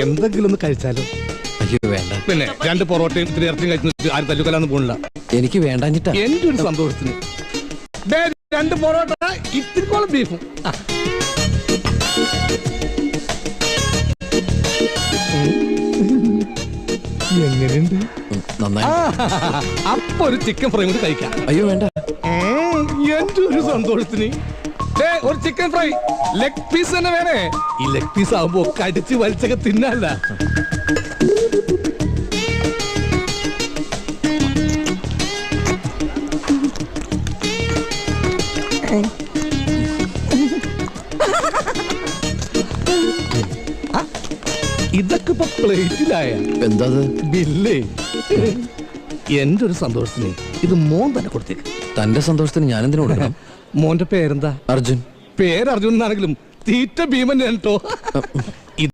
എന്തെങ്കിലും ഒന്ന് കഴിച്ചാലോ? അയ്യോ വേണ്ട. പിന്നെ 2 പൊറോട്ടയും 3 ഇറച്ചിയും കഴിച്ചിട്ട് ആരും തല്ലുകൊല്ലാന്ന് പോണില്ല. എനിക്ക് വേണ്ടാഞ്ഞിട്ടാ. എന്റെ ഒരു സന്തോഷത്തിന് 2 പൊറോട്ട ഇത്തിരിക്കോളം ബീഫും. എങ്ങനെയുണ്ട്? നന്നായി. അപ്പൊ ഒരു ചിക്കൻ ഫ്രൈ കൂടി കഴിക്കാം. അയ്യോ വേണ്ട. എന്റെ ഒരു സന്തോഷത്തിന് ഒരു ചിക്കൻ ഫ്രൈ ലെഗ് പീസ് തന്നെ വേണേ. ഈ ലെഗ് പീസ് ആവുമ്പോ കടിച്ച് വലിച്ചൊക്കെ തിന്നല്ല. ഇതൊക്കെ ഇപ്പൊ പ്ലേറ്റിലായ എന്താ ബില്ലേ? എന്റെ ഒരു സന്തോഷത്തിന് ഇത് മോൻ തന്നെ കൊടുത്തേക്ക്. തന്റെ സന്തോഷത്തിന് ഞാൻ എന്തിനു കൊടുക്കണം? മോന്റെ പേരെന്താ? അർജുൻ. പേര് അർജുൻ എന്നാണെങ്കിലും തീറ്റ ഭീമൻ കേട്ടോ.